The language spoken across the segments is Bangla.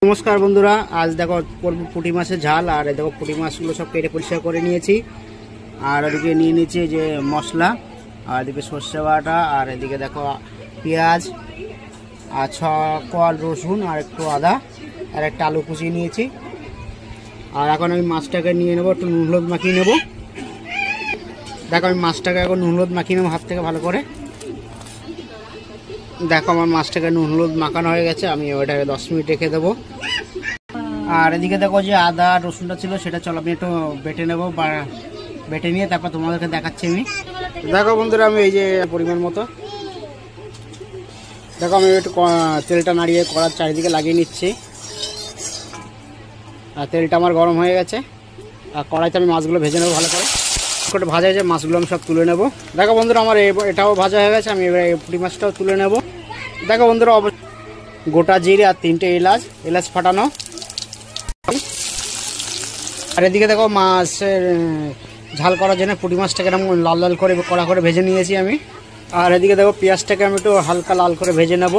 नमस्कार बंधुरा आज देखो पुटी माছের ঝাল আর দেখো পুঁটি মাছগুলো সব কেটে পরিষ্কার করে নিয়েছি আর এদিকে নিয়ে নিয়েছি যে মশলা আর এদিকে সরষে বাটা আর এদিকে দেখো পেঁয়াজ আর 6 কোয়া রসুন আর একটু আদা আর একটা আলু কুচিয়ে নিয়েছি আর এখন আমি মাছটাকে নিয়ে নেব একটু নুন হলুদ মাখিয়ে নেব। দেখো আমি মাছটাকে এখন নুন হলুদ মাখিয়ে নেব হাত থেকে ভালো করে। দেখো আমার মাছটাকে নুন হলুদ মাখানো হয়ে গেছে, আমি ওটাকে 10 মিনিট রেখে দেবো। আর এদিকে দেখো যে আদা রসুনটা ছিল সেটা চলো আমি একটু বেটে নেবো বা বেটে নিয়ে তারপর তোমাদেরকে দেখাচ্ছি। আমি দেখো বন্ধুরা আমি এই যে পরিমাণ মতো দেখো আমি একটু তেলটা নাড়িয়ে কড়ার চারিদিকে লাগিয়ে নিচ্ছি আর তেলটা আমার গরম হয়ে গেছে আর কড়াইতে আমি মাছগুলো ভেজে নেবো ভালো করে। একটু ভাজা হয়েছে মাছগুলো আমি সব তুলে নেবো। দেখো বন্ধুরা আমার এটাও ভাজা হয়ে গেছে, আমি এবার এই পুঁটি মাছটাও তুলে নেব। দেখো বন্ধুরা গোটা জিরে আর 3টে এলাচ ফাটানো। আর এদিকে দেখো মাছের ঝাল করার জন্য পুঁটি মাছটাকে এরকম লাল লাল করে কড়া করে ভেজে নিয়েছি আমি। আর এদিকে দেখো পেঁয়াজটাকে আমি একটু হালকা লাল করে ভেজে নেব,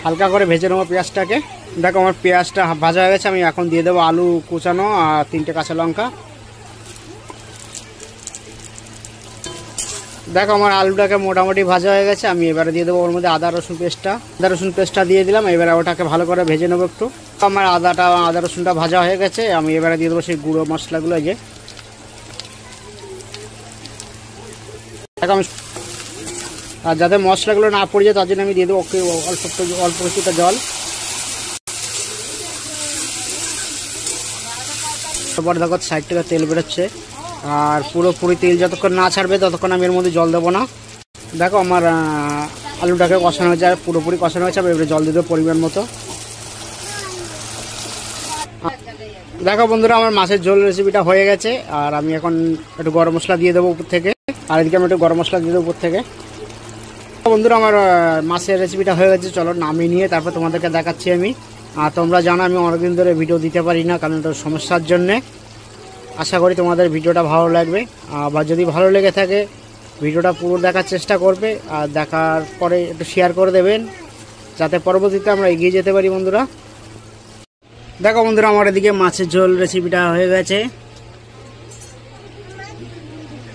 হালকা করে ভেজে নেবো পেঁয়াজটাকে। দেখো আমার পেঁয়াজটা ভাজা হয়ে গেছে, আমি এখন দিয়ে দেবো আলু কুচানো আর 3টে কাঁচা লঙ্কা। দেখো আমার আলুটাকে মোটামুটি ভাজা হয়ে গেছে, আমি এবারে দিয়ে দেবো ওর মধ্যে আদা রসুন পেস্টটা দিয়ে দিলাম। এবারে ওটাকে ভালো করে ভেজে নেবো একটু। আমার আদা রসুনটা ভাজা হয়ে গেছে, আমি এবারে দিয়ে দেবো সেই গুঁড়ো মশলাগুলো। যে দেখো আমি আর যাতে মশলাগুলো না পড়ে যায় তার জন্য আমি দিয়ে দেবো অল্প কিছুটা জল। তারপর দেখো সাইড থেকে তেল বেরোচ্ছে আর পুরোপুরি তেল যতক্ষণ না ছাড়বে ততক্ষণ আমি এর মধ্যে জল দেবো না। দেখো আমার আলুটাকে কষানো হয়েছে আর পুরোপুরি কষানো হয়েছে, আমি এবারে জল দিয়ে দেবো পরিমাণ মতো। দেখো বন্ধুরা আমার মাছের ঝোল রেসিপিটা হয়ে গেছে আর আমি এখন একটু গরম মশলা দিয়ে দেবো উপর থেকে। আর এদিকে আমি একটু গরম মশলা দিয়ে দেবো উপর থেকে। বন্ধুরা আমার মাছের রেসিপিটা হয়ে গেছে, চলো নামিয়ে নিয়ে তারপর তোমাদেরকে দেখাচ্ছি আমি। আর তোমরা জানো আমি অনেকদিন ধরে ভিডিও দিতে পারি না কারণ এটা সমস্যার জন্যে। আশা করি তোমাদের ভিডিওটা ভালো লাগবে, আবার যদি ভালো লেগে থাকে ভিডিওটা পুরো দেখার চেষ্টা করবে আর দেখার পরে একটু শেয়ার করে দেবেন যাতে পরবর্তীতে আমরা এগিয়ে যেতে পারি বন্ধুরা। দেখো বন্ধুরা আমার এদিকে মাছের ঝোল রেসিপিটা হয়ে গেছে,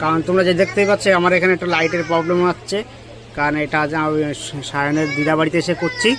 কারণ তোমরা যে দেখতেই পাচ্ছ আমার এখানে একটা লাইটের প্রবলেম হচ্ছে কারণ এটা আজ আমি সায়নের দিদা বাড়িতে এসে করছি।